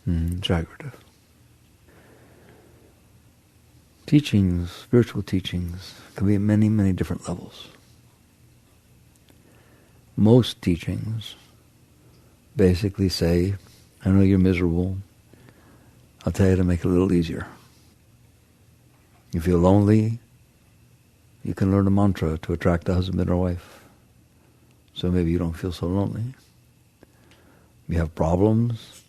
Jagrata. Teachings, spiritual teachings, can be at many, many different levels. Most teachings basically say, I know you're miserable, I'll tell you to make it a little easier. You feel lonely, you can learn a mantra to attract a husband or wife. So maybe you don't feel so lonely. You have problems,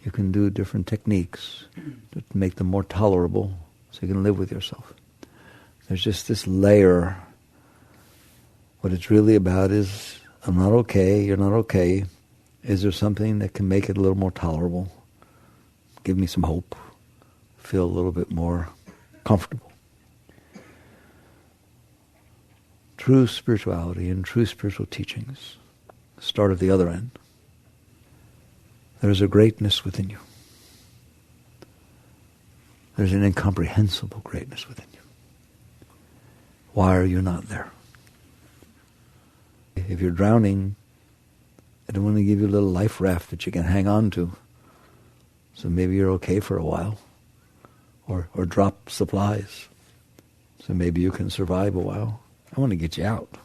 you can do different techniques to make them more tolerable so you can live with yourself. There's just this layer. What it's really about is, I'm not okay, you're not okay. Is there something that can make it a little more tolerable? Give me some hope. Feel a little bit more comfortable. True spirituality and true spiritual teachings start at the other end. There's a greatness within you. There's an incomprehensible greatness within you. Why are you not there? If you're drowning, I don't want to give you a little life raft that you can hang on to. So maybe you're okay for a while. Or drop supplies. So maybe you can survive a while. I want to get you out.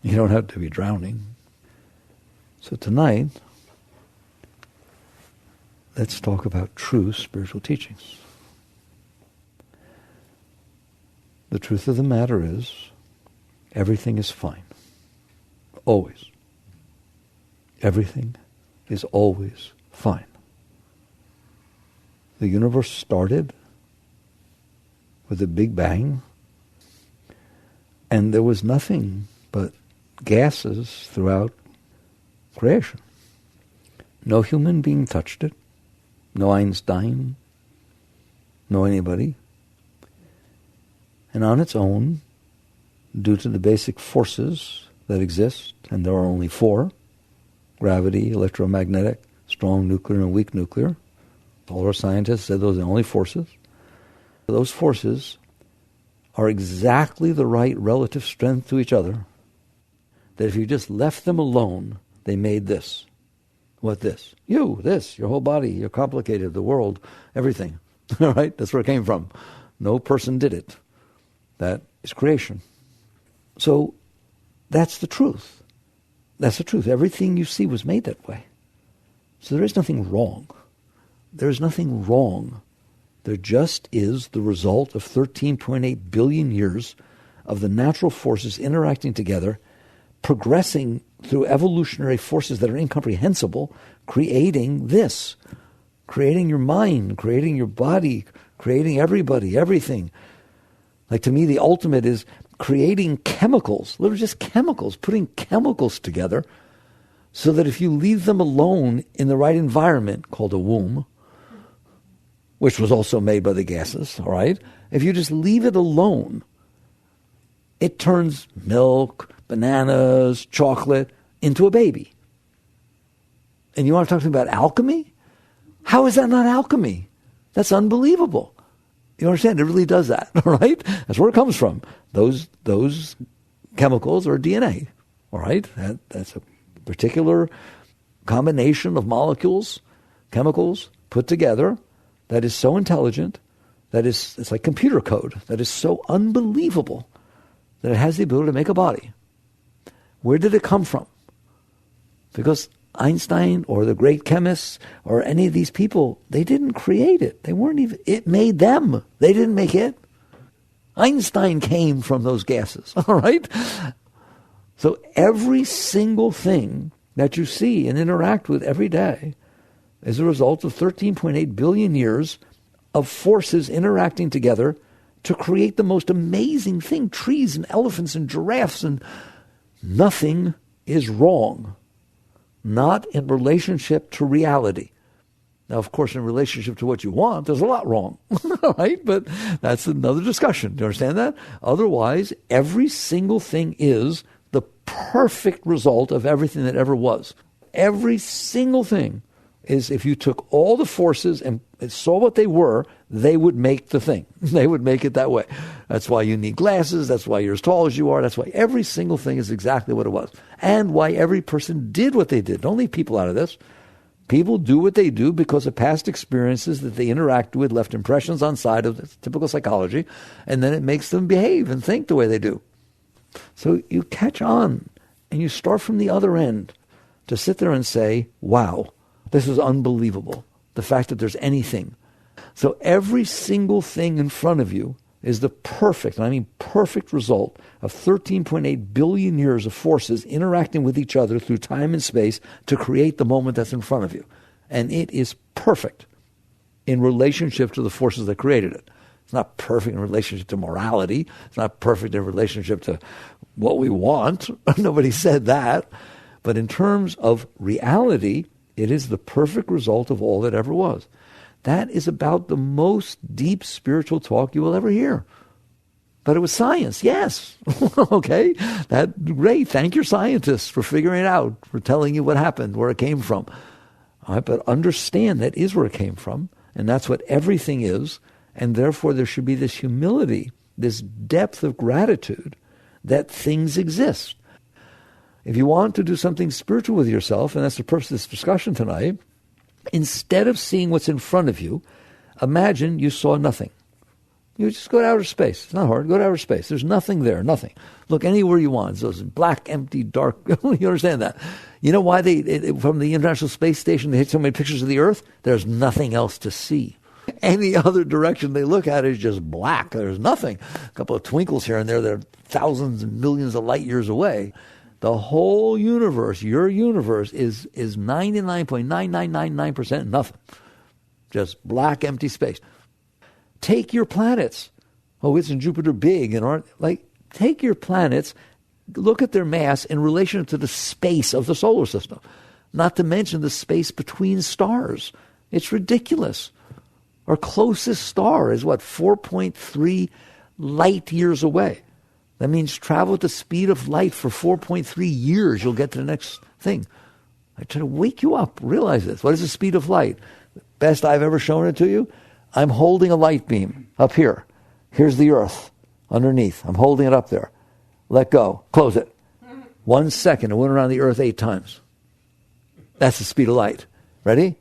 You don't have to be drowning. So tonight, let's talk about true spiritual teachings. The truth of the matter is, everything is fine. Always. Everything is always fine. The universe started with a big bang, and there was nothing but gases throughout creation. No human being touched it. No Einstein. No anybody. And on its own, due to the basic forces that exist, and there are only four, gravity, electromagnetic, strong nuclear, and weak nuclear. All our scientists said those are the only forces. Those forces are exactly the right relative strength to each other, that if you just left them alone, they made this. What this? You, this, your whole body, you're complicated, the world, everything. All right? That's where it came from. No person did it. That is creation. So that's the truth. That's the truth. Everything you see was made that way. So there is nothing wrong. There is nothing wrong. There just is the result of 13.8 billion years of the natural forces interacting together, progressing through evolutionary forces that are incomprehensible, creating this, creating your mind, creating your body, creating everybody, everything. Like, to me, the ultimate is creating chemicals, literally just chemicals, putting chemicals together so that if you leave them alone in the right environment, called a womb, which was also made by the gases, all right? If you just leave it alone, it turns milk, bananas, chocolate into a baby. And you want to talk to me about alchemy? How is that not alchemy? That's unbelievable. You understand? It really does that, all right? That's where it comes from. Those chemicals are DNA, all right? That's a particular combination of molecules, chemicals put together that is so intelligent, it's like computer code, that is so unbelievable that it has the ability to make a body. Where did it come from? Because Einstein or the great chemists or any of these people, they didn't create it. They weren't even, it made them. They didn't make it. Einstein came from those gases, all right? So every single thing that you see and interact with every day is a result of 13.8 billion years of forces interacting together to create the most amazing thing, trees and elephants and giraffes, and nothing is wrong. Not in relationship to reality. Now, of course, in relationship to what you want, there's a lot wrong, right? But that's another discussion. Do you understand that? Otherwise, every single thing is the perfect result of everything that ever was. Every single thing is, if you took all the forces and saw what they were, they would make the thing. They would make it that way. That's why you need glasses. That's why you're as tall as you are. That's why every single thing is exactly what it was. And why every person did what they did. Don't leave people out of this. People do what they do because of past experiences that they interact with, left impressions on side of typical psychology, and then it makes them behave and think the way they do. So you catch on, and you start from the other end to sit there and say, wow, this is unbelievable, the fact that there's anything. So every single thing in front of you is the perfect, and I mean perfect result of 13.8 billion years of forces interacting with each other through time and space to create the moment that's in front of you. And it is perfect in relationship to the forces that created it. It's not perfect in relationship to morality. It's not perfect in relationship to what we want. Nobody said that. But in terms of reality, it is the perfect result of all that ever was. That is about the most deep spiritual talk you will ever hear. But it was science, yes. Okay, that's great. Thank your scientists for figuring it out, for telling you what happened, where it came from. All right, but understand that is where it came from, and that's what everything is, and therefore there should be this humility, this depth of gratitude that things exist. If you want to do something spiritual with yourself, and that's the purpose of this discussion tonight, instead of seeing what's in front of you, imagine you saw nothing. You just go to outer space. It's not hard. Go to outer space. There's nothing there, nothing. Look anywhere you want. It's those black, empty, dark. You understand that? You know why from the International Space Station, they take so many pictures of the Earth? There's nothing else to see. Any other direction they look at is just black. There's nothing. A couple of twinkles here and there. They're thousands and millions of light years away. The whole universe, your universe, is 99.9999% nothing. Just black, empty space. Take your planets. Oh, isn't Jupiter big? And take your planets, look at their mass in relation to the space of the solar system. Not to mention the space between stars. It's ridiculous. Our closest star is 4.3 light years away. That means travel at the speed of light for 4.3 years. You'll get to the next thing. I try to wake you up. Realize this. What is the speed of light? Best I've ever shown it to you. I'm holding a light beam up here. Here's the Earth underneath. I'm holding it up there. Let go. Close it. 1 second. It went around the Earth 8 times. That's the speed of light. Ready?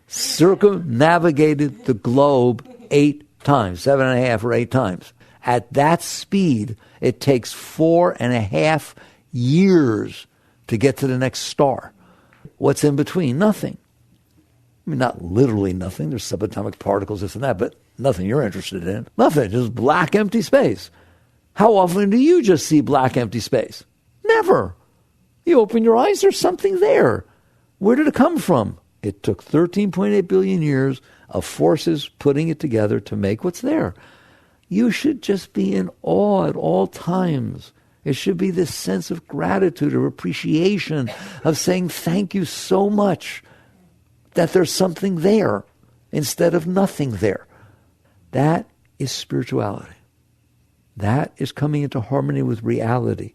Circumnavigated the globe 8 times. 7.5 or 8 times. At that speed, it takes 4.5 years to get to the next star. What's in between? Nothing. I mean, not literally nothing. There's subatomic particles, this and that, but nothing you're interested in. Nothing. Just black, empty space. How often do you just see black, empty space? Never. You open your eyes, there's something there. Where did it come from? It took 13.8 billion years of forces putting it together to make what's there. You should just be in awe at all times. It should be this sense of gratitude or appreciation of saying thank you so much that there's something there instead of nothing there. That is spirituality. That is coming into harmony with reality.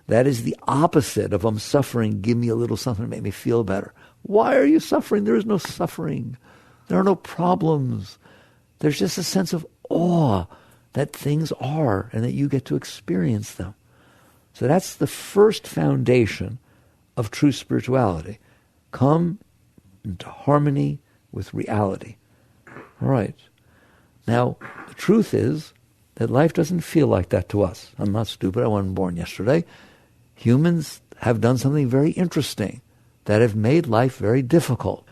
That is the opposite of I'm suffering, give me a little something to make me feel better. Why are you suffering? There is no suffering. There are no problems. There's just a sense of awe that things are and that you get to experience them. So that's the first foundation of true spirituality. Come into harmony with reality. All right. Now, the truth is that life doesn't feel like that to us. I'm not stupid. I wasn't born yesterday. Humans have done something very interesting that have made life very difficult.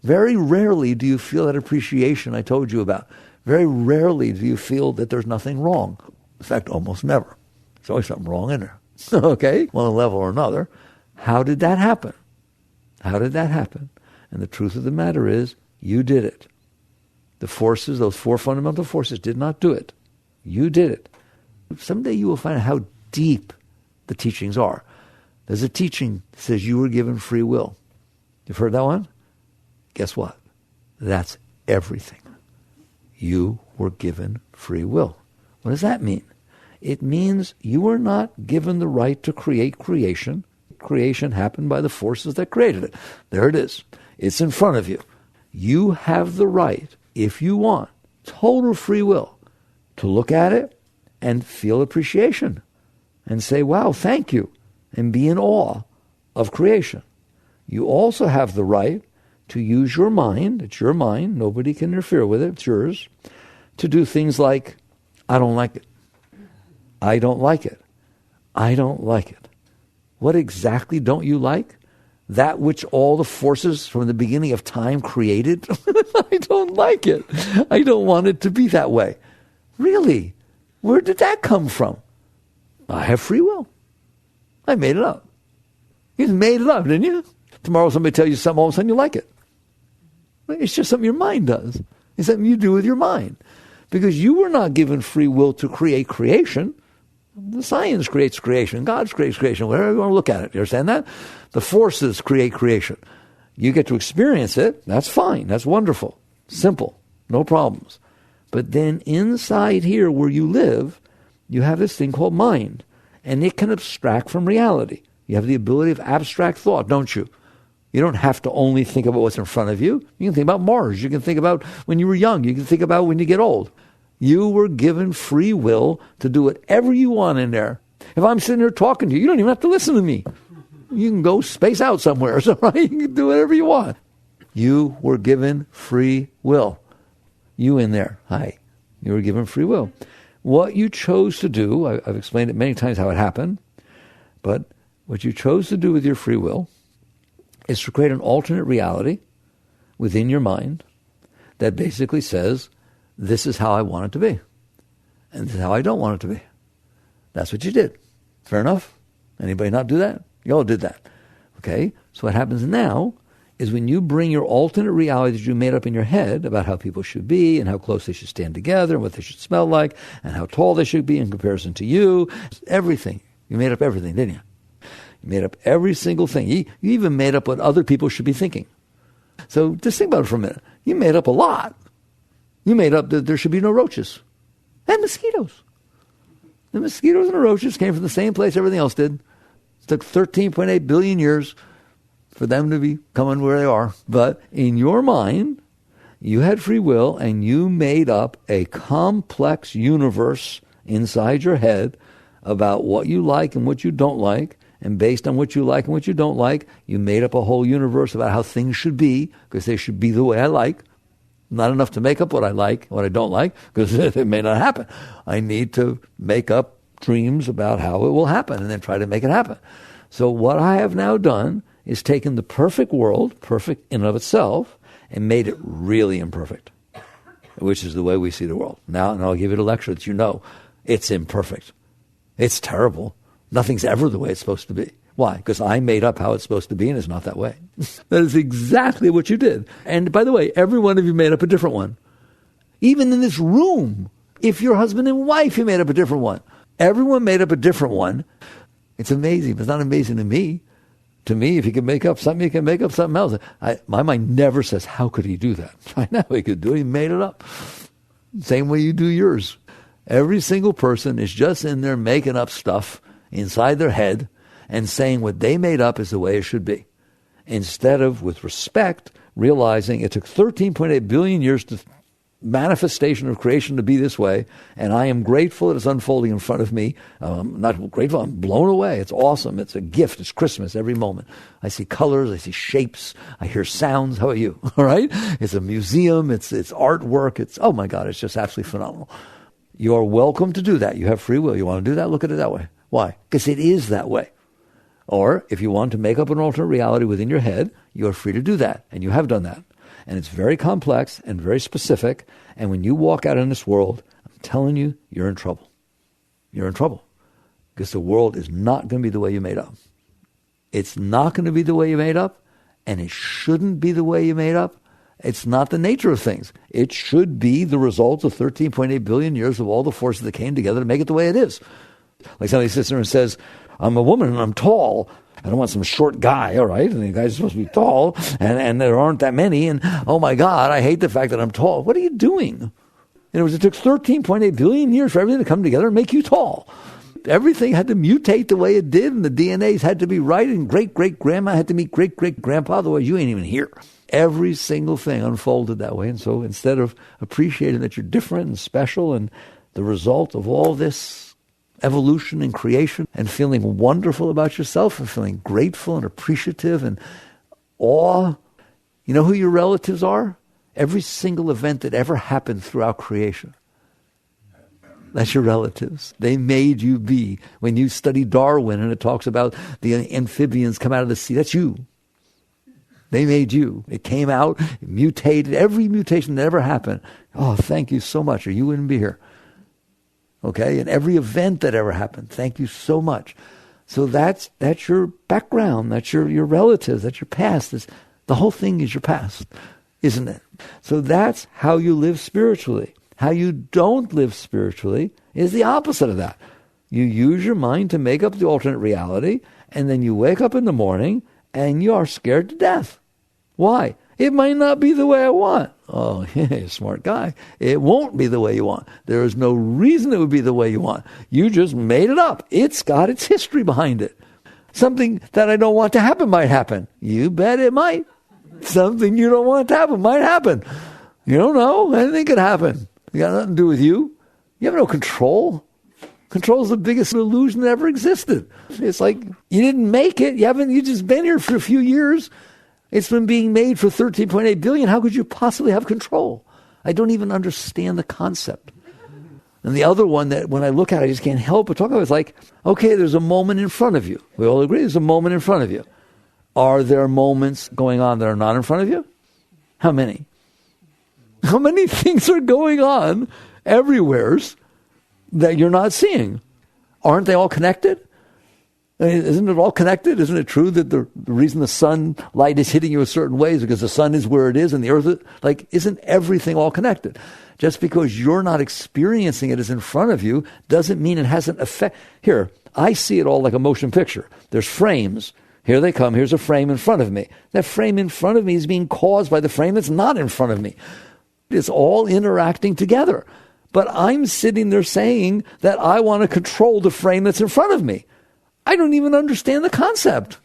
Very rarely do you feel that appreciation I told you about. Very rarely do you feel that there's nothing wrong. In fact, almost never. There's always something wrong in there. Okay? One level or another. How did that happen? How did that happen? And the truth of the matter is, you did it. The forces, those 4 fundamental forces, did not do it. You did it. Someday you will find out how deep the teachings are. There's a teaching that says you were given free will. You've heard that one? Guess what? That's everything. You were given free will. What does that mean? It means you were not given the right to create creation. Creation happened by the forces that created it. There it is. It's in front of you. You have the right, if you want, total free will, to look at it and feel appreciation and say, wow, thank you, and be in awe of creation. You also have the right to use your mind, it's your mind, nobody can interfere with it, it's yours, to do things like, I don't like it. I don't like it. I don't like it. What exactly don't you like? That which all the forces from the beginning of time created? I don't like it. I don't want it to be that way. Really? Where did that come from? I have free will. I made it up. You just made it up, didn't you? Tomorrow somebody tells you something, all of a sudden you like it. It's just something your mind does. It's something you do with your mind. Because you were not given free will to create creation. The science creates creation. God creates creation. Whatever you want to look at it. You understand that? The forces create creation. You get to experience it. That's fine. That's wonderful. Simple. No problems. But then inside here where you live, you have this thing called mind. And it can abstract from reality. You have the ability of abstract thought, don't you? You don't have to only think about what's in front of you. You can think about Mars. You can think about when you were young. You can think about when you get old. You were given free will to do whatever you want in there. If I'm sitting here talking to you, you don't even have to listen to me. You can go space out somewhere. So, right? You can do whatever you want. You were given free will. You in there. Hi. You were given free will. What you chose to do, I've explained it many times how it happened, but what you chose to do with your free will is to create an alternate reality within your mind that basically says, this is how I want it to be, and this is how I don't want it to be. That's what you did. Fair enough? Anybody not do that? You all did that. Okay? So what happens now is when you bring your alternate reality that you made up in your head about how people should be and how close they should stand together and what they should smell like and how tall they should be in comparison to you, everything. You made up everything, didn't you? You made up every single thing. You even made up what other people should be thinking. So just think about it for a minute. You made up a lot. You made up that there should be no roaches and mosquitoes. The mosquitoes and the roaches came from the same place everything else did. It took 13.8 billion years for them to be coming where they are. But in your mind, you had free will and you made up a complex universe inside your head about what you like and what you don't like. And based on what you like and what you don't like, you made up a whole universe about how things should be, because they should be the way I like. Not enough to make up what I like, what I don't like, because it may not happen. I need to make up dreams about how it will happen and then try to make it happen. So what I have now done is taken the perfect world, perfect in and of itself, and made it really imperfect, which is the way we see the world. Now, and I'll give you a lecture that you know it's imperfect. It's terrible. Nothing's ever the way it's supposed to be. Why? Because I made up how it's supposed to be, and it's not that way. That is exactly what you did. And by the way, every one of you made up a different one. Even in this room, if you're husband and wife, you made up a different one. Everyone made up a different one. It's amazing, but it's not amazing to me. To me, if you can make up something, you can make up something else. My mind never says, how could he do that? I know he could do it. He made it up. Same way you do yours. Every single person is just in there making up stuff inside their head and saying what they made up is the way it should be. Instead of, with respect, realizing it took 13.8 billion years to manifestation of creation to be this way, and I am grateful it is unfolding in front of me. I'm not grateful, I'm blown away. It's awesome. It's a gift. It's Christmas every moment. I see colors, I see shapes, I hear sounds. How about you? All right? It's a museum, it's artwork, it's, oh my God, it's just absolutely phenomenal. You're welcome to do that. You have free will. You want to do that? Look at it that way. Why? Because it is that way. Or if you want to make up an alternate reality within your head, you are free to do that. And you have done that. And it's very complex and very specific. And when you walk out in this world, I'm telling you, you're in trouble. You're in trouble. Because the world is not going to be the way you made up. It's not going to be the way you made up. And it shouldn't be the way you made up. It's not the nature of things. It should be the result of 13.8 billion years of all the forces that came together to make it the way it is. Like somebody sits there and says, I'm a woman and I'm tall. I don't want some short guy, all right? And the guy's supposed to be tall, and there aren't that many. And, oh, my God, I hate the fact that I'm tall. What are you doing? It took 13.8 billion years for everything to come together and make you tall. Everything had to mutate the way it did, and the DNAs had to be right, and great-great-grandma had to meet great-great-grandpa, otherwise you ain't even here. Every single thing unfolded that way. And so instead of appreciating that you're different and special and the result of all this evolution and creation and feeling wonderful about yourself and feeling grateful and appreciative and awe, You know who your relatives are? Every single event that ever happened throughout creation. That's your relatives. They made you be. When you study Darwin and it talks about the amphibians come out of the sea, that's you. They made you. It came out, it mutated, every mutation that ever happened. Oh, thank you so much, or you wouldn't be here. Okay? And every event that ever happened, thank you so much. So that's your background, that's your relatives, that's your past. The whole thing is your past, isn't it? So that's how you live spiritually. How you don't live spiritually is the opposite of that. You use your mind to make up the alternate reality, and then you wake up in the morning and you are scared to death. Why? It might not be the way I want. Oh, yeah, smart guy. It won't be the way you want. There is no reason it would be the way you want. You just made it up. It's got its history behind it. Something that I don't want to happen might happen. You bet it might. Something you don't want to happen might happen. You don't know. Anything could happen. It got nothing to do with you. You have no control. Control is the biggest illusion that ever existed. It's like you didn't make it. You just been here for a few years. It's been being made for 13.8 billion. How could you possibly have control? I don't even understand the concept. And the other one that when I look at it, I just can't help but talk about it. It's like, okay, there's a moment in front of you. We all agree there's a moment in front of you. Are there moments going on that are not in front of you? How many? How many things are going on everywhere that you're not seeing? Aren't they all connected? I mean, isn't it all connected? Isn't it true that the reason the sunlight is hitting you a certain way is because the sun is where it is and the earth is, isn't everything all connected? Just because you're not experiencing it as in front of you doesn't mean it hasn't affect. Here, I see it all like a motion picture. There's frames. Here they come. Here's a frame in front of me. That frame in front of me is being caused by the frame that's not in front of me. It's all interacting together. But I'm sitting there saying that I want to control the frame that's in front of me. I don't even understand the concept.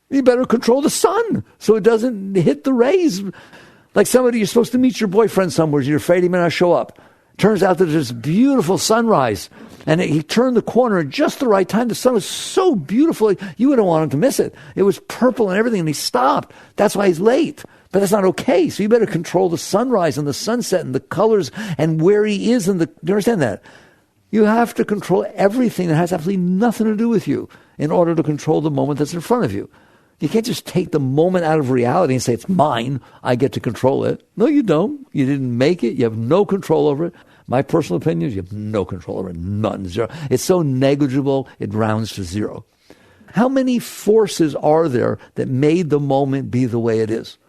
You better control the sun so it doesn't hit the rays. Like somebody, you're supposed to meet your boyfriend somewhere, you're afraid he may not show up. Turns out that there's this beautiful sunrise, and he turned the corner at just the right time. The sun was so beautiful, you wouldn't want him to miss it. It was purple and everything, and he stopped. That's why he's late. But that's not okay. So you better control the sunrise and the sunset and the colors and where he is. Do you understand that? You have to control everything that has absolutely nothing to do with you in order to control the moment that's in front of you. You can't just take the moment out of reality and say, it's mine, I get to control it. No, you don't. You didn't make it. You have no control over it. My personal opinion is you have no control over it. None. Zero. It's so negligible, it rounds to zero. How many forces are there that made the moment be the way it is?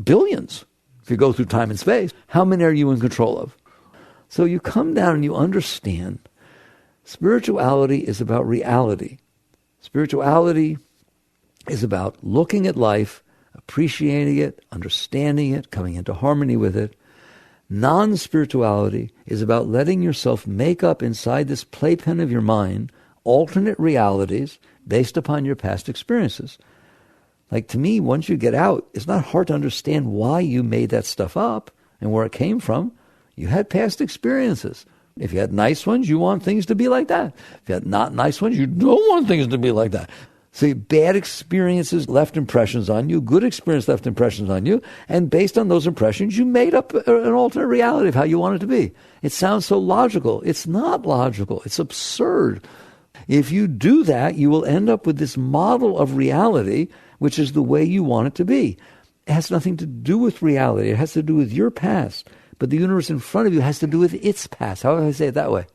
Billions. If you go through time and space, how many are you in control of? So you come down and you understand spirituality is about reality. Spirituality is about looking at life, appreciating it, understanding it, coming into harmony with it. Non-spirituality is about letting yourself make up inside this playpen of your mind alternate realities based upon your past experiences. Like to me, once you get out, it's not hard to understand why you made that stuff up and where it came from. You had past experiences. If you had nice ones, you want things to be like that. If you had not nice ones, you don't want things to be like that. So bad experiences left impressions on you, good experience left impressions on you, and based on those impressions, you made up an alternate reality of how you want it to be. It sounds so logical. It's not logical. It's absurd. If you do that, you will end up with this model of reality, which is the way you want it to be. It has nothing to do with reality. It has to do with your past. But the universe in front of you has to do with its past. How do I say it that way?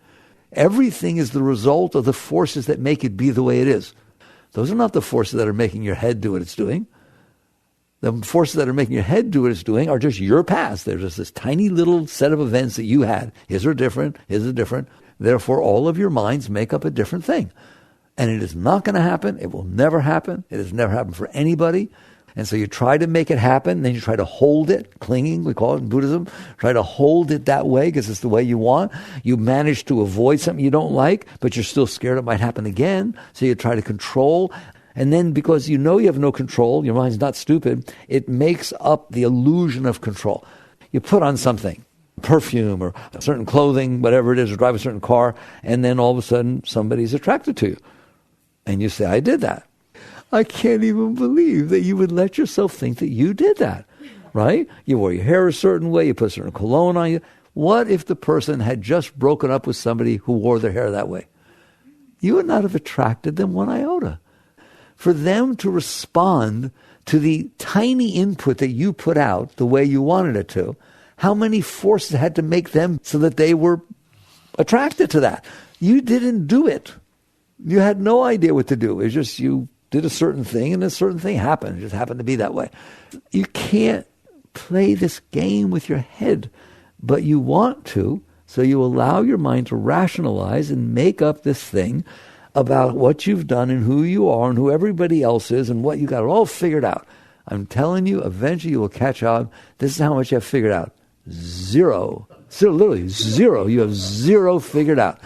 Everything is the result of the forces that make it be the way it is. Those are not the forces that are making your head do what it's doing. The forces that are making your head do what it's doing are just your past. They're just this tiny little set of events that you had. His are different. His are different. Therefore, all of your minds make up a different thing. And it is not going to happen. It will never happen. It has never happened for anybody. And so you try to make it happen, then you try to hold it, clinging, we call it in Buddhism, try to hold it that way because it's the way you want. You manage to avoid something you don't like, but you're still scared it might happen again. So you try to control. And then because you know you have no control, your mind's not stupid, it makes up the illusion of control. You put on something, perfume or certain clothing, whatever it is, or drive a certain car, and then all of a sudden somebody's attracted to you. And you say, I did that. I can't even believe that you would let yourself think that you did that, right? You wore your hair a certain way, you put a certain cologne on you. What if the person had just broken up with somebody who wore their hair that way? You would not have attracted them one iota. For them to respond to the tiny input that you put out the way you wanted it to, how many forces had to make them so that they were attracted to that? You didn't do it. You had no idea what to do. It's just you did a certain thing and a certain thing happened. It just happened to be that way. You can't play this game with your head, but you want to, so you allow your mind to rationalize and make up this thing about what you've done and who you are and who everybody else is and what you got it all figured out. I'm telling you, eventually you will catch on. This is how much you have figured out. Zero. So literally zero. You have zero figured out.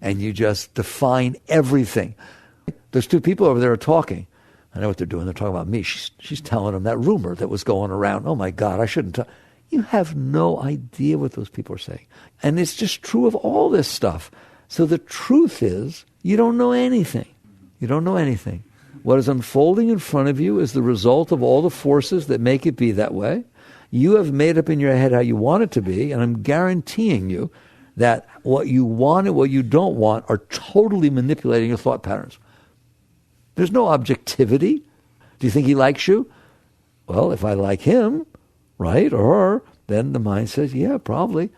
And you just define everything. Those two people over there are talking. I know what they're doing. They're talking about me. She's telling them that rumor that was going around. Oh my God, I shouldn't tell. You have no idea what those people are saying. And it's just true of all this stuff. So the truth is, you don't know anything. You don't know anything. What is unfolding in front of you is the result of all the forces that make it be that way. You have made up in your head how you want it to be, and I'm guaranteeing you that what you want and what you don't want are totally manipulating your thought patterns. There's no objectivity. Do you think he likes you? Well, if I like him, right, or her, then the mind says, yeah, probably.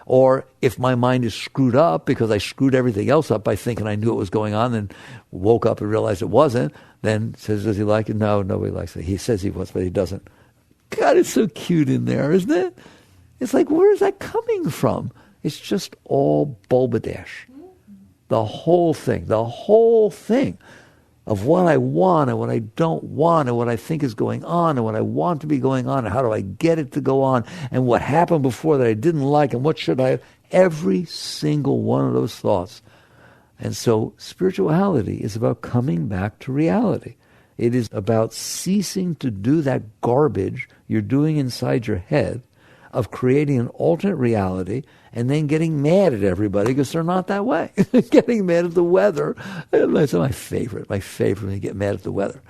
Or if my mind is screwed up because I screwed everything else up by thinking I knew what was going on and woke up and realized it wasn't, then says, does he like it? No, nobody likes it. He says he was, but he doesn't. God, it's so cute in there, isn't it? It's like, where is that coming from? It's just all balderdash. The whole thing of what I want and what I don't want and what I think is going on and what I want to be going on and how do I get it to go on and what happened before that I didn't like and what should I have. Every single one of those thoughts. And so spirituality is about coming back to reality. It is about ceasing to do that garbage you're doing inside your head of creating an alternate reality and then getting mad at everybody because they're not that way. Getting mad at the weather. That's my favorite when you get mad at the weather.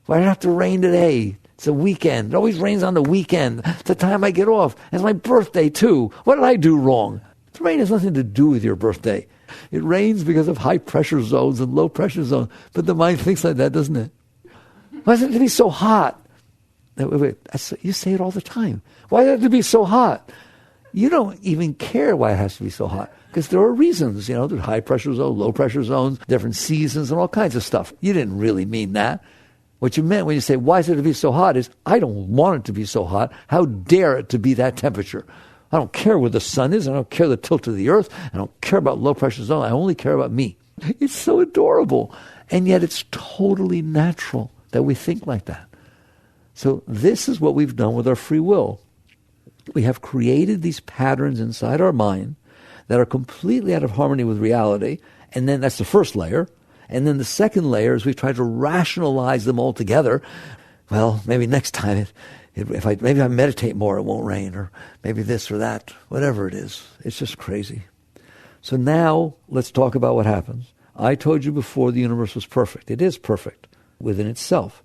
Why did it have to rain today? It's a weekend. It always rains on the weekend. It's the time I get off. It's my birthday too. What did I do wrong? The rain has nothing to do with your birthday. It rains because of high pressure zones and low pressure zones. But the mind thinks like that, doesn't it? Why does it have to be so hot? Wait, you say it all the time. Why does it have to be so hot? You don't even care why it has to be so hot. Because there are reasons, there's high pressure zones, low pressure zones, different seasons and all kinds of stuff. You didn't really mean that. What you meant when you say, why is it to be so hot is, I don't want it to be so hot. How dare it to be that temperature? I don't care where the sun is. I don't care the tilt of the earth. I don't care about low pressure zone. I only care about me. It's so adorable. And yet it's totally natural that we think like that. So this is what we've done with our free will. We have created these patterns inside our mind that are completely out of harmony with reality, and then that's the first layer. And then the second layer is we try to rationalize them all together. Well, maybe next time, if I meditate more, it won't rain, or maybe this or that, whatever it is. It's just crazy. So now let's talk about what happens. I told you before the universe was perfect. It is perfect within itself.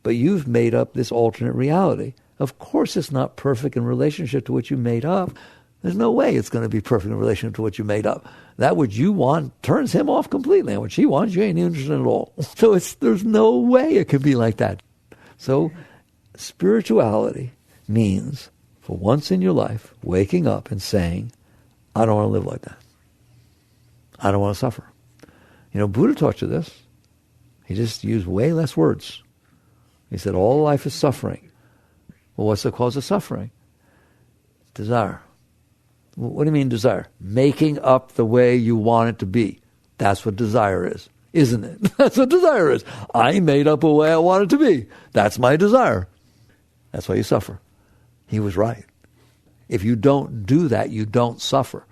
But you've made up this alternate reality. Of course it's not perfect in relationship to what you made up. There's no way it's going to be perfect in relation to what you made up. That which you want turns him off completely. And what she wants, you ain't interested at all. So there's no way it could be like that. So spirituality means, for once in your life, waking up and saying, I don't want to live like that. I don't want to suffer. Buddha taught you this. He just used way less words. He said, all life is suffering. Well, what's the cause of suffering? Desire. What do you mean desire? Making up the way you want it to be. That's what desire is, isn't it? That's what desire is. I made up a way I want it to be. That's my desire. That's why you suffer. He was right. If you don't do that, you don't suffer.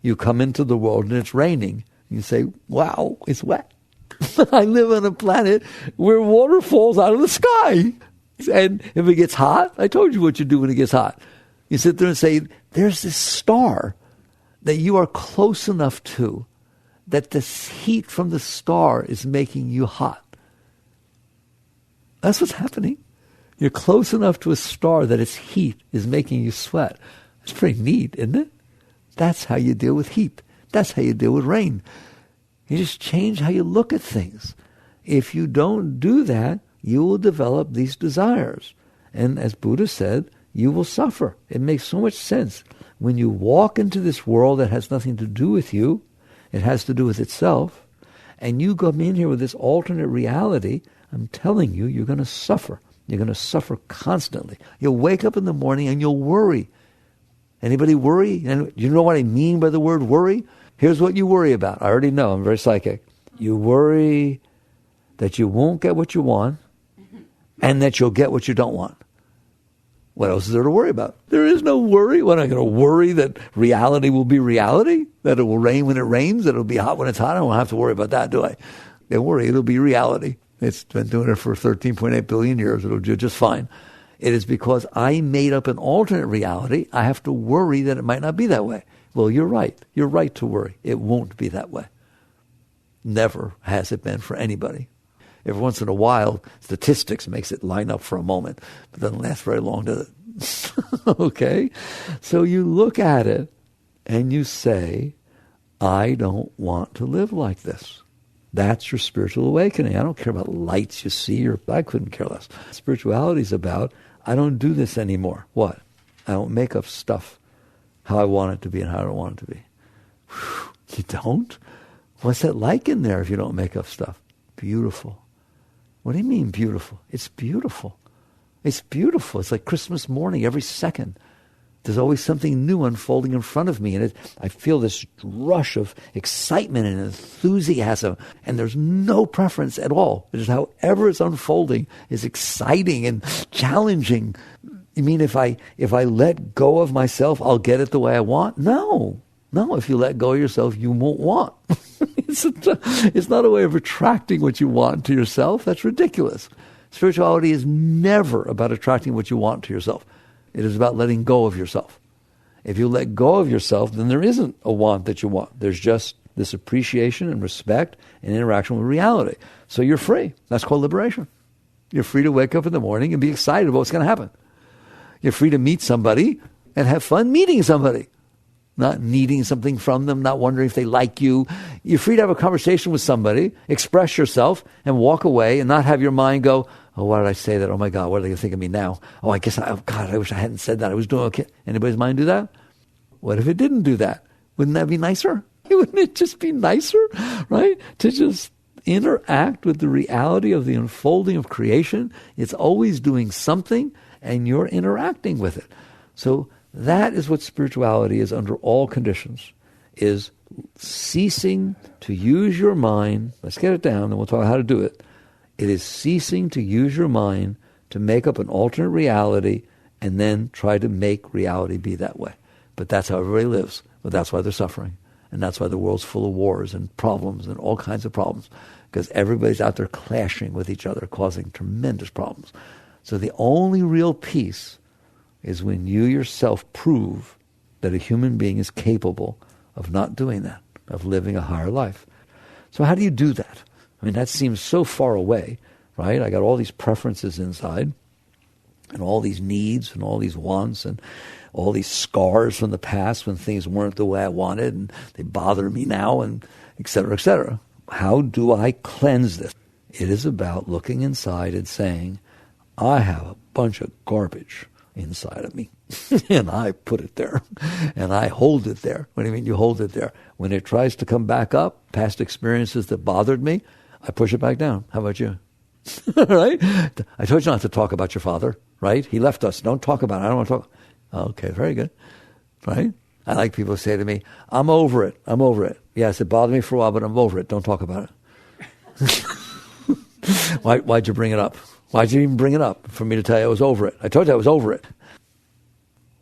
You come into the world and it's raining. You say, wow, it's wet. I live on a planet where water falls out of the sky. And if it gets hot, I told you what you do when it gets hot. You sit there and say, there's this star that you are close enough to that the heat from the star is making you hot. That's what's happening. You're close enough to a star that its heat is making you sweat. It's pretty neat, isn't it? That's how you deal with heat. That's how you deal with rain. You just change how you look at things. If you don't do that, you will develop these desires. And as Buddha said, you will suffer. It makes so much sense. When you walk into this world that has nothing to do with you, it has to do with itself, and you come in here with this alternate reality, I'm telling you, you're going to suffer. You're going to suffer constantly. You'll wake up in the morning and you'll worry. Anybody worry? And you know what I mean by the word worry? Here's what you worry about. I already know. I'm very psychic. You worry that you won't get what you want and that you'll get what you don't want. What else is there to worry about? There is no worry. What, am I going to worry that reality will be reality? That it will rain when it rains? That it will be hot when it's hot? I don't have to worry about that, do I? Don't worry. It'll be reality. It's been doing it for 13.8 billion years. It'll do just fine. It is because I made up an alternate reality. I have to worry that it might not be that way. Well, you're right. You're right to worry. It won't be that way. Never has it been for anybody. Every once in a while, statistics makes it line up for a moment, but doesn't last very long, does it? Okay? So you look at it and you say, I don't want to live like this. That's your spiritual awakening. I don't care about lights you see, or I couldn't care less. Spirituality is about, I don't do this anymore. What? I don't make up stuff how I want it to be and how I don't want it to be. Whew, you don't? What's that like in there if you don't make up stuff? Beautiful. What do you mean beautiful? It's beautiful. It's beautiful. It's like Christmas morning every second. There's always something new unfolding in front of me, and I feel this rush of excitement and enthusiasm, and there's no preference at all. It's just however it's unfolding is exciting and challenging. You mean if I let go of myself, I'll get it the way I want? No, if you let go of yourself, you won't want. It's not a way of attracting what you want to yourself. That's ridiculous. Spirituality is never about attracting what you want to yourself. It is about letting go of yourself. If you let go of yourself, then there isn't a want that you want. There's just this appreciation and respect and interaction with reality. So you're free. That's called liberation. You're free to wake up in the morning and be excited about what's going to happen. You're free to meet somebody and have fun meeting somebody. Not needing something from them, not wondering if they like you. You're free to have a conversation with somebody, express yourself, and walk away and not have your mind go, oh, why did I say that? Oh, my God, what are they going to think of me now? Oh, I wish I hadn't said that. I was doing okay. Anybody's mind do that? What if it didn't do that? Wouldn't that be nicer? Wouldn't it just be nicer, right? To just interact with the reality of the unfolding of creation. It's always doing something, and you're interacting with it. So that is what spirituality is under all conditions, is ceasing to use your mind. Let's get it down, and we'll talk how to do it. It is ceasing to use your mind to make up an alternate reality and then try to make reality be that way. But that's how everybody lives. But that's why they're suffering. And that's why the world's full of wars and problems and all kinds of problems. Because everybody's out there clashing with each other, causing tremendous problems. So the only real peace is when you yourself prove that a human being is capable of not doing that, of living a higher life. So how do you do that? I mean, that seems so far away, right? I got all these preferences inside, and all these needs, and all these wants, and all these scars from the past when things weren't the way I wanted, and they bother me now, and et cetera, et cetera. How do I cleanse this? It is about looking inside and saying, I have a bunch of garbage inside of me, and I put it there, and I hold it there. What do you mean you hold it there? When it tries to come back up, past experiences that bothered me, I push it back down. How about you? Right? I told you not to talk about your father, right? He left us. Don't talk about it. I don't want to talk. Okay, very good. Right? I like people who say to me, I'm over it. I'm over it. Yes, it bothered me for a while, but I'm over it. Don't talk about it. Why'd you bring it up? Why'd you even bring it up? For me to tell you I was over it. I told you I was over it.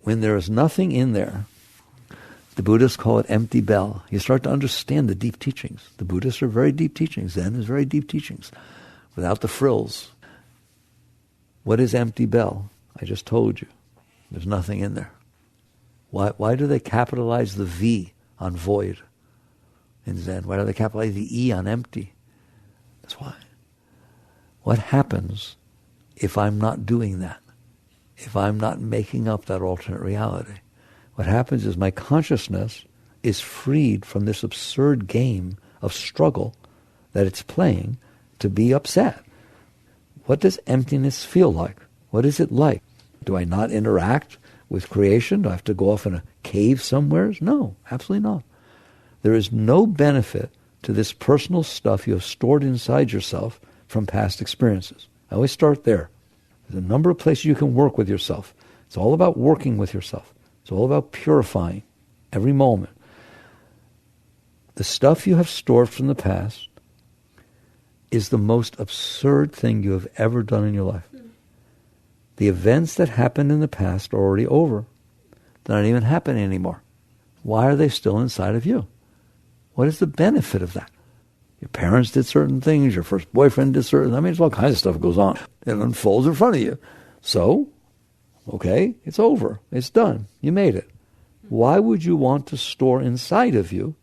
When there is nothing in there, the Buddhists call it empty bell. You start to understand the deep teachings. The Buddhists are very deep teachings. Zen is very deep teachings. Without the frills. What is empty bell? I just told you. There's nothing in there. Why do they capitalize the V on void in Zen? Why do they capitalize the E on empty? That's why. What happens if I'm not doing that, if I'm not making up that alternate reality. What happens is my consciousness is freed from this absurd game of struggle that it's playing to be upset. What does emptiness feel like? What is it like? Do I not interact with creation? Do I have to go off in a cave somewhere? No, absolutely not. There is no benefit to this personal stuff you have stored inside yourself from past experiences. I always start there. There's a number of places you can work with yourself. It's all about working with yourself. It's all about purifying every moment. The stuff you have stored from the past is the most absurd thing you have ever done in your life. The events that happened in the past are already over. They're not even happening anymore. Why are they still inside of you? What is the benefit of that? Your parents did certain things, your first boyfriend did certain, there's all kinds of stuff that goes on. It unfolds in front of you. So, okay, it's over. It's done. You made it. Why would you want to store inside of you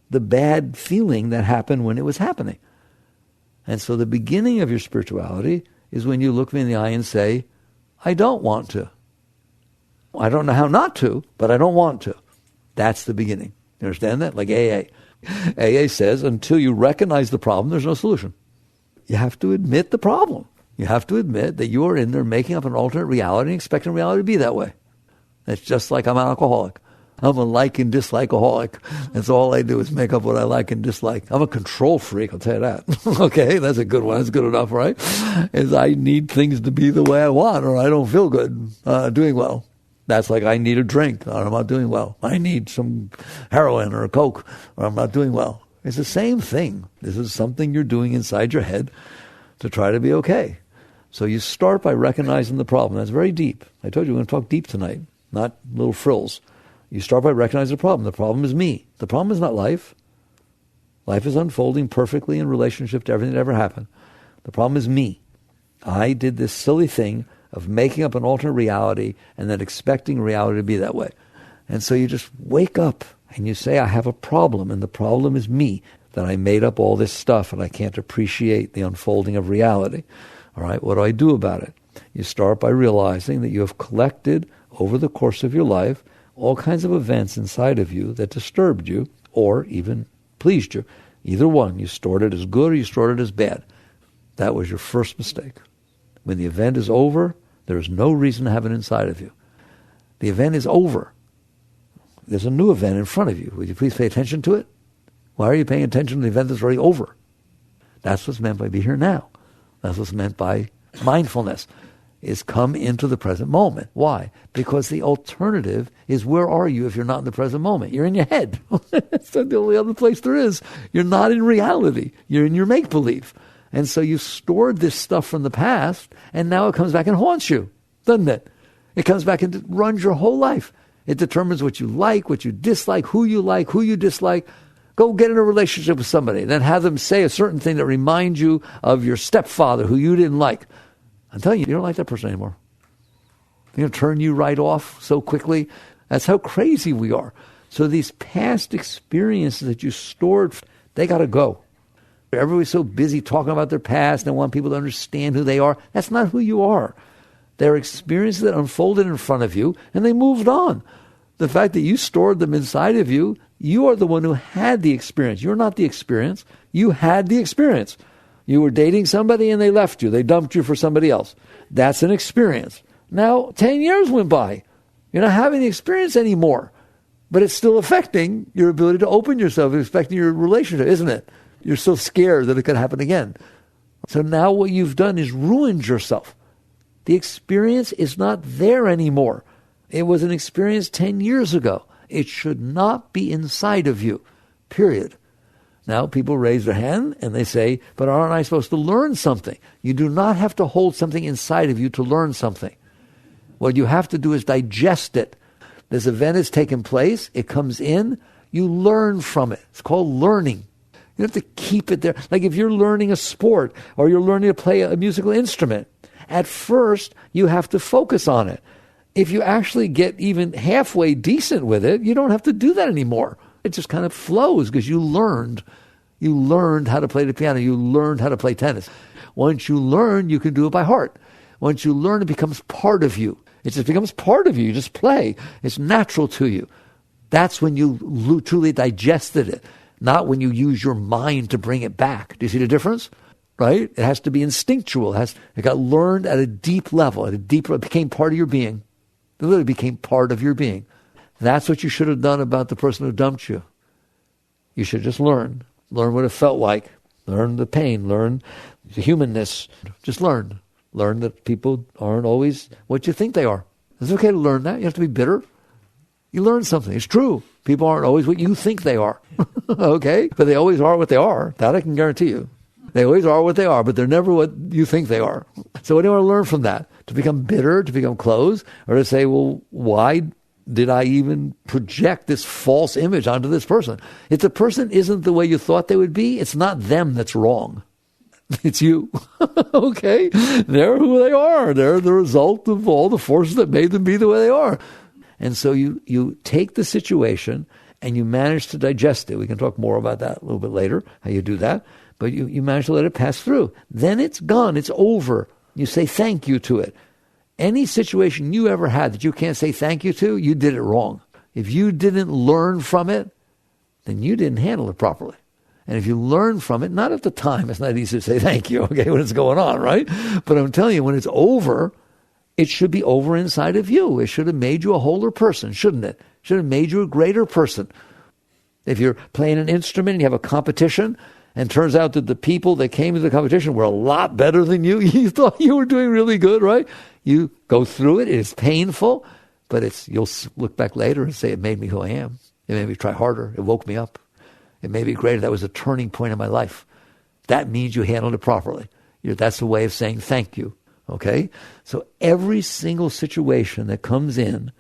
the bad feeling that happened when it was happening? And so the beginning of your spirituality is when you look me in the eye and say, I don't want to. I don't know how not to, but I don't want to. That's the beginning. You understand that? Like AA. AA says until you recognize the problem, there's no solution. You have to admit the problem. You have to admit that you are in there making up an alternate reality and expecting reality to be that way. It's just like I'm an alcoholic. I'm a like and dislike-aholic. That's all I do is make up what I like and dislike. I'm a control freak, I'll tell you that. Okay, that's a good one. That's good enough, right? Is I need things to be the way I want or I don't feel good doing well. That's like I need a drink or I'm not doing well. I need some heroin or a Coke or I'm not doing well. It's the same thing. This is something you're doing inside your head to try to be okay. So you start by recognizing the problem. That's very deep. I told you we're going to talk deep tonight, not little frills. You start by recognizing the problem. The problem is me. The problem is not life. Life is unfolding perfectly in relationship to everything that ever happened. The problem is me. I did this silly thing of making up an alternate reality and then expecting reality to be that way. And so you just wake up and you say, I have a problem, and the problem is me, that I made up all this stuff and I can't appreciate the unfolding of reality. All right, what do I do about it? You start by realizing that you have collected over the course of your life all kinds of events inside of you that disturbed you or even pleased you. Either one. You stored it as good or you stored it as bad. That was your first mistake. When the event is over, there is no reason to have it inside of you. The event is over. There's a new event in front of you. Would you please pay attention to it? Why are you paying attention to the event that's already over? That's what's meant by be here now. That's what's meant by mindfulness, is come into the present moment. Why? Because the alternative is, where are you if you're not in the present moment? You're in your head. That's the only other place there is. You're not in reality. You're in your make-believe. And so you've stored this stuff from the past, and now it comes back and haunts you, doesn't it? It comes back and runs your whole life. It determines what you like, what you dislike, who you dislike. Go get in a relationship with somebody, then have them say a certain thing that reminds you of your stepfather who you didn't like. I'm telling you, you don't like that person anymore. They're going to turn you right off so quickly. That's how crazy we are. So these past experiences that you stored, they got to go. Everybody's so busy talking about their past and want people to understand who they are. That's not who you are. They're experiences that unfolded in front of you, and they moved on. The fact that you stored them inside of you, you are the one who had the experience. You're not the experience. You had the experience. You were dating somebody and they left you. They dumped you for somebody else. That's an experience. Now, 10 years went by. You're not having the experience anymore. But it's still affecting your ability to open yourself. It's affecting your relationship, isn't it? You're so scared that it could happen again. So now what you've done is ruined yourself. The experience is not there anymore. It was an experience 10 years ago. It should not be inside of you, period. Now people raise their hand and they say, but aren't I supposed to learn something? You do not have to hold something inside of you to learn something. What you have to do is digest it. This event has taken place. It comes in. You learn from it. It's called learning. You have to keep it there. Like if you're learning a sport or you're learning to play a musical instrument, at first you have to focus on it. If you actually get even halfway decent with it, you don't have to do that anymore. It just kind of flows because you learned how to play the piano. You learned how to play tennis. Once you learn, you can do it by heart. Once you learn, it becomes part of you. It just becomes part of you. You just play. It's natural to you. That's when you truly digested it, not when you use your mind to bring it back. Do you see the difference? Right? It has to be instinctual. It got learned at a deep level. It became part of your being. It literally became part of your being. That's what you should have done about the person who dumped you. You should just learn what it felt like, learn the pain, learn the humanness. Just learn that people aren't always what you think they are. It's okay to learn that. You have to be bitter. You learn something. It's true. People aren't always what you think they are. Okay? But they always are what they are. That I can guarantee you. They always are what they are, but they're never what you think they are. So what do you want to learn from that? To become bitter, to become closed, or to say, well, why did I even project this false image onto this person? If the person isn't the way you thought they would be, it's not them that's wrong. It's you. Okay? They're who they are. They're the result of all the forces that made them be the way they are. And so you take the situation and you manage to digest it. We can talk more about that a little bit later, how you do that. But you manage to let it pass through. Then it's gone. It's over. You say thank you to it. Any situation you ever had that you can't say thank you to, you did it wrong. If you didn't learn from it, then you didn't handle it properly. And if you learn from it, not at the time, it's not easy to say thank you, okay, when it's going on, right? But I'm telling you, when it's over, it should be over inside of you. It should have made you a wholer person, shouldn't it? Should have made you a greater person. If you're playing an instrument and you have a competition, and turns out that the people that came to the competition were a lot better than you. You thought you were doing really good, right? You go through it. It's painful, but you'll look back later and say, it made me who I am. It made me try harder. It woke me up. It made me greater. That was a turning point in my life. That means you handled it properly. That's a way of saying thank you, okay? So every single situation that comes in,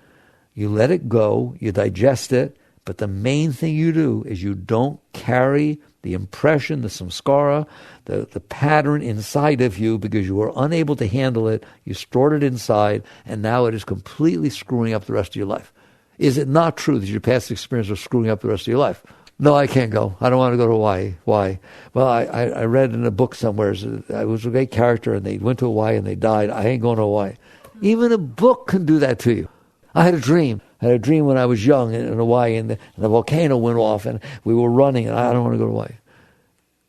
you let it go, you digest it, but the main thing you do is you don't carry the impression, the samskara, the pattern inside of you because you were unable to handle it. You stored it inside, and now it is completely screwing up the rest of your life. Is it not true that your past experience was screwing up the rest of your life? No, I can't go. I don't want to go to Hawaii. Why? Well, I read in a book somewhere, it was a great character, and they went to Hawaii and they died. I ain't going to Hawaii. Even a book can do that to you. I had a dream. I had a dream when I was young in Hawaii, and the volcano went off, and we were running, and I don't want to go to Hawaii.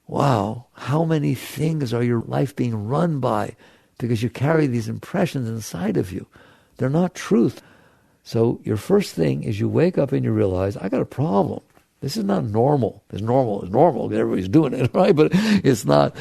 Wow, how many things are your life being run by because you carry these impressions inside of you? They're not truth. So your first thing is you wake up and you realize, I got a problem. This is not normal. It's normal. Everybody's doing it, right? But it's not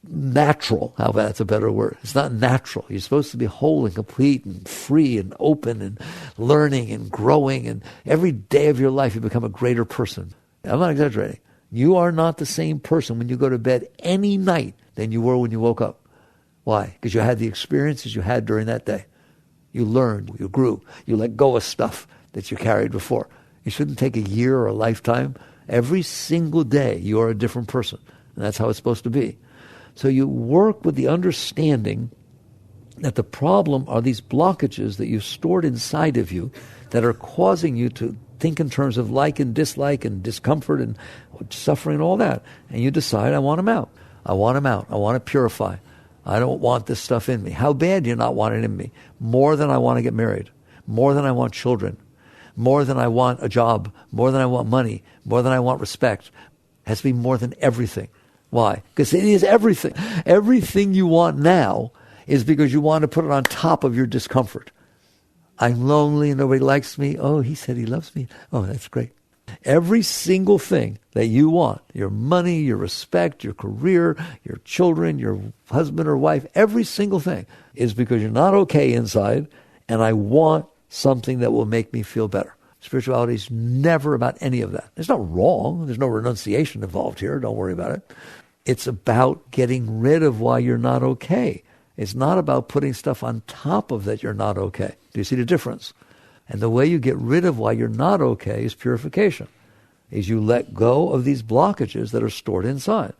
natural. How about that's a better word? It's not natural. You're supposed to be whole and complete and free and open and learning and growing, and every day of your life you become a greater person. I'm not exaggerating. You are not the same person when you go to bed any night than you were when you woke up. Why? Because you had the experiences you had during that day. You learned, you grew, you let go of stuff that you carried before. It shouldn't take a year or a lifetime. Every single day you are a different person, and that's how it's supposed to be. So you work with the understanding that the problem are these blockages that you've stored inside of you that are causing you to think in terms of like and dislike and discomfort and suffering and all that. And you decide, I want them out. I want them out. I want to purify. I don't want this stuff in me. How bad do you not want it in me? More than I want to get married. More than I want children. More than I want a job. More than I want money. More than I want respect. It has to be more than everything. Why? Because it is everything. Everything you want now is because you want to put it on top of your discomfort. I'm lonely and nobody likes me. Oh, he said he loves me. Oh, that's great. Every single thing that you want, your money, your respect, your career, your children, your husband or wife, every single thing is because you're not okay inside, and I want something that will make me feel better. Spirituality is never about any of that. It's not wrong. There's no renunciation involved here. Don't worry about it. It's about getting rid of why you're not okay. It's not about putting stuff on top of that you're not okay. Do you see the difference? And the way you get rid of why you're not okay is purification, is you let go of these blockages that are stored inside.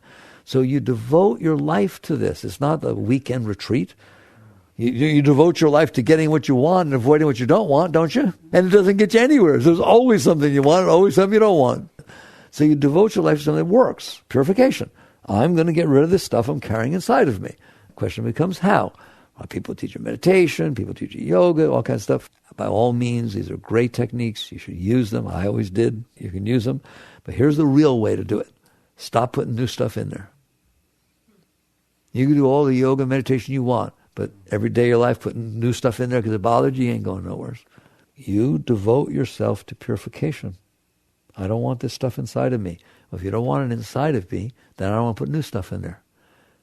So you devote your life to this. It's not a weekend retreat. You devote your life to getting what you want and avoiding what you don't want, don't you? And it doesn't get you anywhere. There's always something you want and always something you don't want. So you devote your life to something that works. Purification. I'm going to get rid of this stuff I'm carrying inside of me. The question becomes how? People teach you meditation, people teach you yoga, all kinds of stuff. By all means, these are great techniques. You should use them. I always did. You can use them. But here's the real way to do it. Stop putting new stuff in there. You can do all the yoga meditation you want, but every day of your life putting new stuff in there because it bothered you, you ain't going nowhere. You devote yourself to purification. I don't want this stuff inside of me. Well, if you don't want it inside of me, then I don't want to put new stuff in there.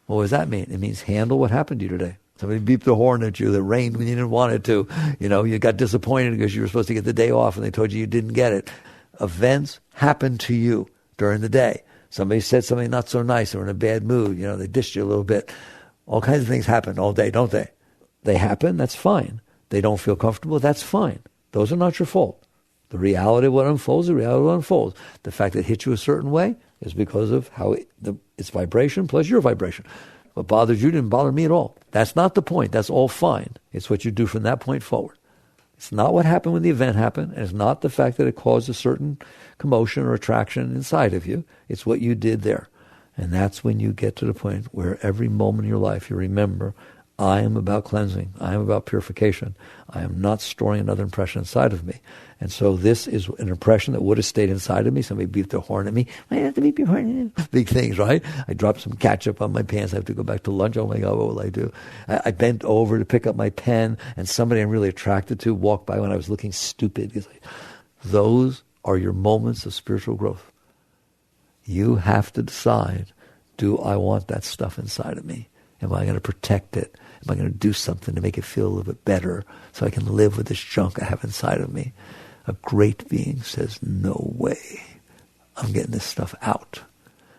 Well, what does that mean? It means handle what happened to you today. Somebody beeped the horn at you that rained when you didn't want it to. You got disappointed because you were supposed to get the day off and they told you didn't get it. Events happen to you during the day. Somebody said something not so nice or in a bad mood. They dished you a little bit. All kinds of things happen all day, don't they? They happen, that's fine. They don't feel comfortable, that's fine. Those are not your fault. The reality of what unfolds, the reality of what unfolds. The fact that it hit you a certain way is because of how it's vibration plus your vibration. What bothers you didn't bother me at all. That's not the point. That's all fine. It's what you do from that point forward. It's not what happened when the event happened, and it's not the fact that it caused a certain commotion or attraction inside of you. It's what you did there. And that's when you get to the point where every moment in your life you remember, I am about cleansing. I am about purification. I am not storing another impression inside of me. And so this is an impression that would have stayed inside of me. Somebody beeped their horn at me. I have to beep your horn. Big things, right? I dropped some ketchup on my pants. I have to go back to lunch. Oh my God, what will I do? I bent over to pick up my pen, and somebody I'm really attracted to walked by when I was looking stupid. Those are your moments of spiritual growth. You have to decide, do I want that stuff inside of me? Am I going to protect it? Am I going to do something to make it feel a little bit better so I can live with this junk I have inside of me? A great being says, no way. I'm getting this stuff out.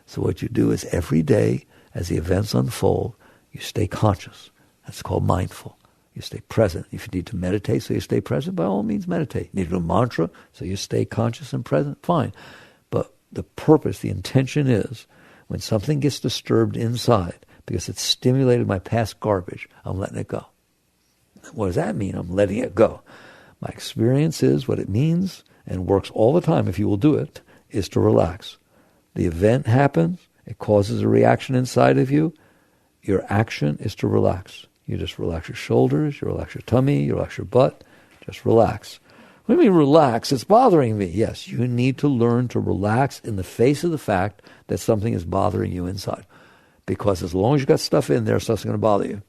So what you do is every day, as the events unfold, you stay conscious. That's called mindful. You stay present. If you need to meditate so you stay present, by all means meditate. You need to do a mantra so you stay conscious and present, fine. But the purpose, the intention is, when something gets disturbed inside, because it's stimulated my past garbage, I'm letting it go. What does that mean? I'm letting it go. My experience is what it means, and works all the time if you will do it, is to relax. The event happens. It causes a reaction inside of you. Your action is to relax. You just relax your shoulders, you relax your tummy, you relax your butt. Just relax. What do you mean relax? It's bothering me. Yes, you need to learn to relax in the face of the fact that something is bothering you inside. Because as long as you've got stuff in there, stuff's going to bother you.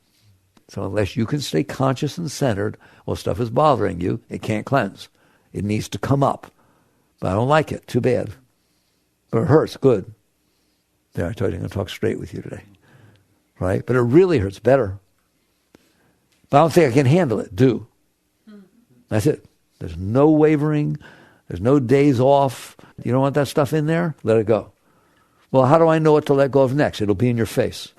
So unless you can stay conscious and centered while stuff is bothering you, it can't cleanse. It needs to come up. But I don't like it. Too bad. But it hurts. Good. There, I told you I'm going to talk straight with you today. Right? But it really hurts. Better. But I don't think I can handle it. Do. That's it. There's no wavering. There's no days off. You don't want that stuff in there? Let it go. Well, how do I know what to let go of next? It'll be in your face.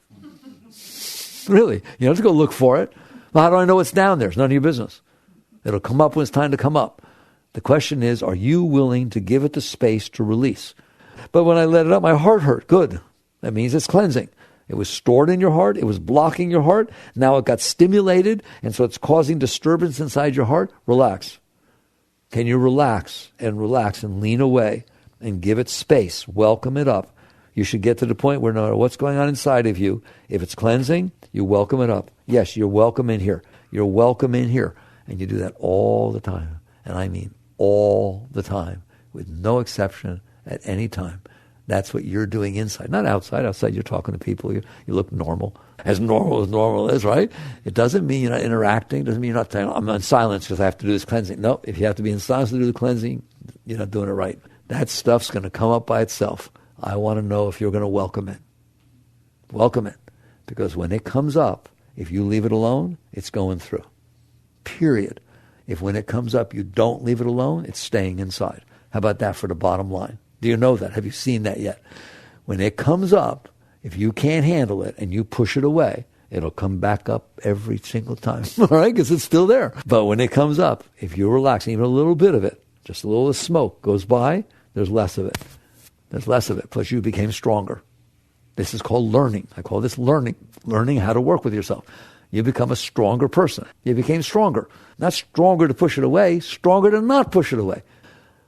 Really. You don't have to go look for it. Well, how do I know what's down there? It's none of your business. It'll come up when it's time to come up. The question is, are you willing to give it the space to release? But when I let it up, my heart hurt. Good. That means it's cleansing. It was stored in your heart. It was blocking your heart. Now it got stimulated, and so it's causing disturbance inside your heart. Relax. Can you relax and lean away and give it space? Welcome it up. You should get to the point where no matter what's going on inside of you, if it's cleansing, you welcome it up. Yes, you're welcome in here. You're welcome in here. And you do that all the time. And I mean all the time, with no exception at any time. That's what you're doing inside, not outside. Outside you're talking to people. You look normal as normal is, right? It doesn't mean you're not interacting. It doesn't mean you're not saying, I'm in silence because I have to do this cleansing. No, if you have to be in silence to do the cleansing, you're not doing it right. That stuff's going to come up by itself. I want to know if you're going to welcome it. Welcome it. Because when it comes up, if you leave it alone, it's going through. Period. If when it comes up you don't leave it alone, it's staying inside. How about that for the bottom line? Do you know that? Have you seen that yet? When it comes up, if you can't handle it and you push it away, it'll come back up every single time. All right? Because it's still there. But when it comes up, if you relax, even a little bit of it, just a little of smoke goes by, there's less of it. There's less of it. Plus you became stronger. This is called learning. I call this learning. Learning how to work with yourself. You become a stronger person. You became stronger. Not stronger to push it away, stronger to not push it away.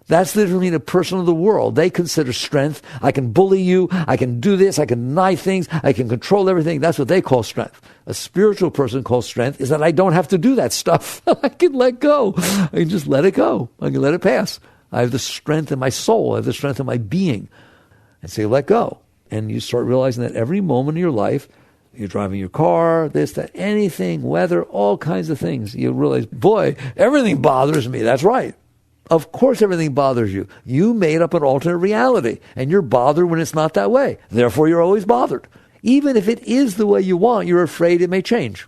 That's literally a person of the world. They consider strength. I can bully you. I can do this. I can deny things. I can control everything. That's what they call strength. A spiritual person calls strength is that I don't have to do that stuff. I can let go. I can just let it go. I can let it pass. I have the strength in my soul. I have the strength in my being. And so you let go. And you start realizing that every moment of your life, you're driving your car, this, that, anything, weather, all kinds of things. You realize, boy, everything bothers me. That's right. Of course everything bothers you. You made up an alternate reality, and you're bothered when it's not that way. Therefore, you're always bothered. Even if it is the way you want, you're afraid it may change.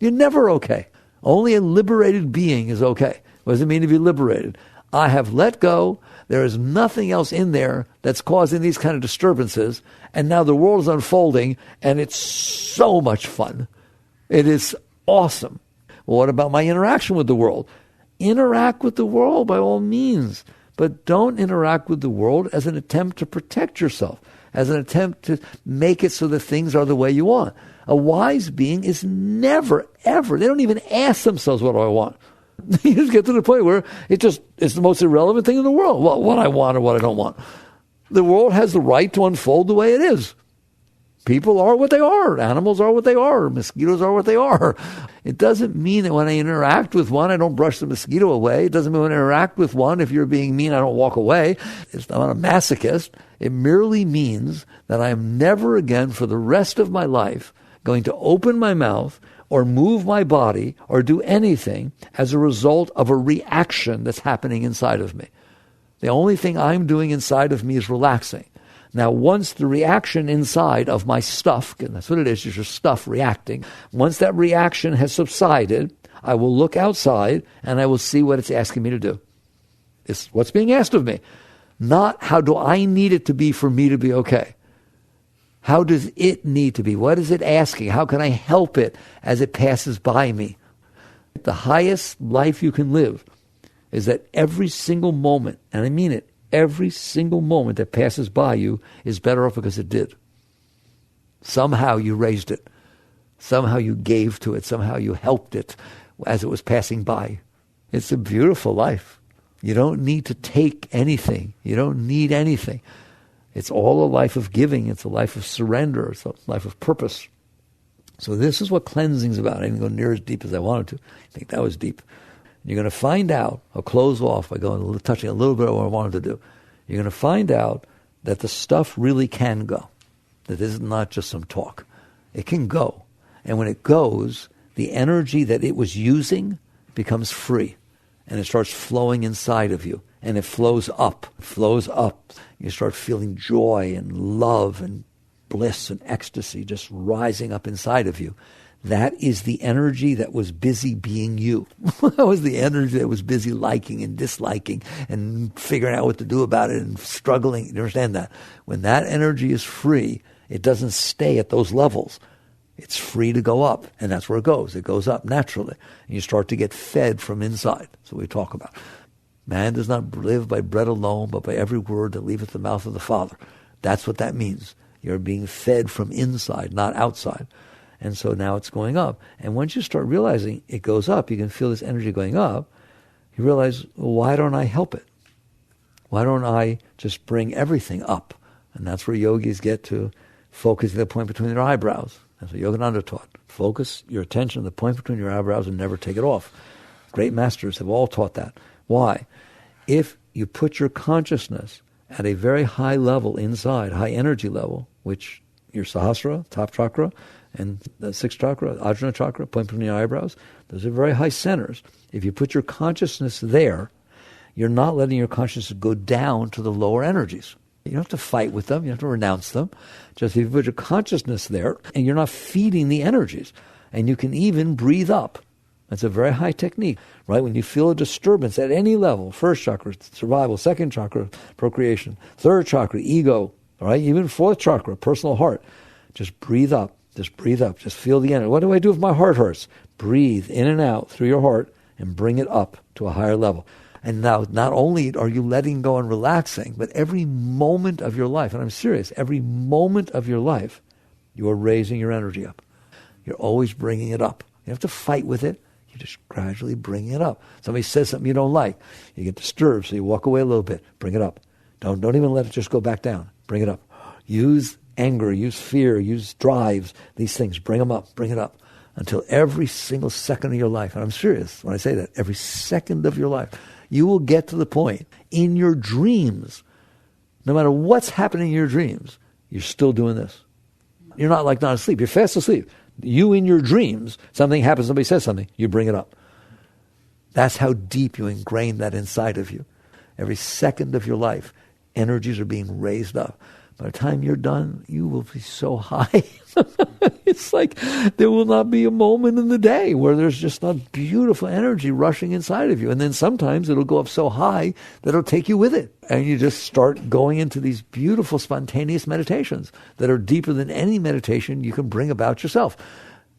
You're never okay. Only a liberated being is okay. What does it mean to be liberated? I have let go. There is nothing else in there that's causing these kind of disturbances, and now the world is unfolding, and it's so much fun. It is awesome. Well, what about my interaction with the world? Interact with the world by all means, but don't interact with the world as an attempt to protect yourself, as an attempt to make it so that things are the way you want. A wise being is never, ever, they don't even ask themselves, what do I want? You just get to the point where it's the most irrelevant thing in the world, what I want or what I don't want. The world has the right to unfold the way it is. People are what they are. Animals are what they are. Mosquitoes are what they are. It doesn't mean that when I interact with one, I don't brush the mosquito away. It doesn't mean when I interact with one, if you're being mean, I don't walk away. I'm not a masochist. It merely means that I am never again for the rest of my life going to open my mouth or move my body or do anything as a result of a reaction that's happening inside of me. The only thing I'm doing inside of me is relaxing. Now, once the reaction inside of my stuff, and that's what it is your stuff reacting, once that reaction has subsided, I will look outside and I will see what it's asking me to do. It's what's being asked of me. Not how do I need it to be for me to be okay. How does it need to be? What is it asking? How can I help it as it passes by me? The highest life you can live is that every single moment, and I mean it, every single moment that passes by you is better off because it did. Somehow you raised it. Somehow you gave to it. Somehow you helped it as it was passing by. It's a beautiful life. You don't need to take anything. You don't need anything. It's all a life of giving. It's a life of surrender. It's a life of purpose. So this is what cleansing's about. I didn't go near as deep as I wanted to. I think that was deep. You're going to find out, I'll close off by touching a little bit of what I wanted to do. You're going to find out that the stuff really can go. That this is not just some talk. It can go. And when it goes, the energy that it was using becomes free. And it starts flowing inside of you. And it flows up. It flows up. You start feeling joy and love and bliss and ecstasy just rising up inside of you. That is the energy that was busy being you. That was the energy that was busy liking and disliking and figuring out what to do about it and struggling. You understand that? When that energy is free, it doesn't stay at those levels. It's free to go up, and that's where it goes. It goes up naturally, and you start to get fed from inside. That's what we talk about. Man does not live by bread alone, but by every word that leaveth the mouth of the Father. That's what that means. You're being fed from inside, not outside. And so now it's going up. And once you start realizing it goes up, you can feel this energy going up, you realize, well, why don't I help it? Why don't I just bring everything up? And that's where yogis get to focusing the point between their eyebrows. That's what Yogananda taught. Focus your attention on the point between your eyebrows and never take it off. Great masters have all taught that. Why? If you put your consciousness at a very high level inside, high energy level, which your Sahasrara, top chakra, and the sixth chakra, Ajna chakra, point between your eyebrows, those are very high centers. If you put your consciousness there, you're not letting your consciousness go down to the lower energies. You don't have to fight with them. You don't have to renounce them. Just if you put your consciousness there, and you're not feeding the energies. And you can even breathe up. That's a very high technique, right? When you feel a disturbance at any level, first chakra, survival, second chakra, procreation, third chakra, ego, all right? Even fourth chakra, personal heart. Just breathe up. Just breathe up. Just feel the energy. What do I do if my heart hurts? Breathe in and out through your heart and bring it up to a higher level. And now not only are you letting go and relaxing, but every moment of your life, and I'm serious, every moment of your life, you are raising your energy up. You're always bringing it up. You have to fight with it. You just gradually bring it up. Somebody says something you don't like. You get disturbed, so you walk away a little bit. Bring it up. Don't even let it just go back down. Bring it up. Use anger, use fear, use drives, these things. Bring them up, bring it up. Until every single second of your life, and I'm serious when I say that, every second of your life, you will get to the point in your dreams, no matter what's happening in your dreams, you're still doing this. You're not like not asleep. You're fast asleep. You in your dreams, something happens, somebody says something, you bring it up. That's how deep you ingrain that inside of you. Every second of your life, energies are being raised up. By the time you're done, you will be so high. It's like there will not be a moment in the day where there's just not beautiful energy rushing inside of you. And then sometimes it'll go up so high that it'll take you with it. And you just start going into these beautiful spontaneous meditations that are deeper than any meditation you can bring about yourself.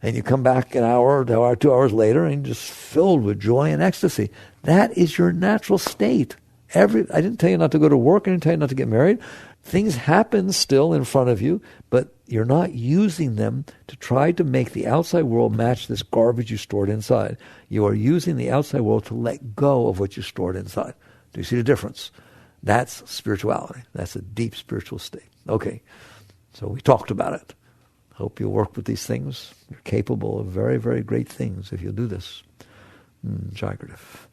And you come back an hour, 2 hours later, and just filled with joy and ecstasy. That is your natural state. I didn't tell you not to go to work. I didn't tell you not to get married. Things happen still in front of you, but you're not using them to try to make the outside world match this garbage you stored inside. You are using the outside world to let go of what you stored inside. Do you see the difference? That's spirituality. That's a deep spiritual state. Okay, so we talked about it. Hope you'll work with these things. You're capable of very, very great things if you'll do this. Jagrative.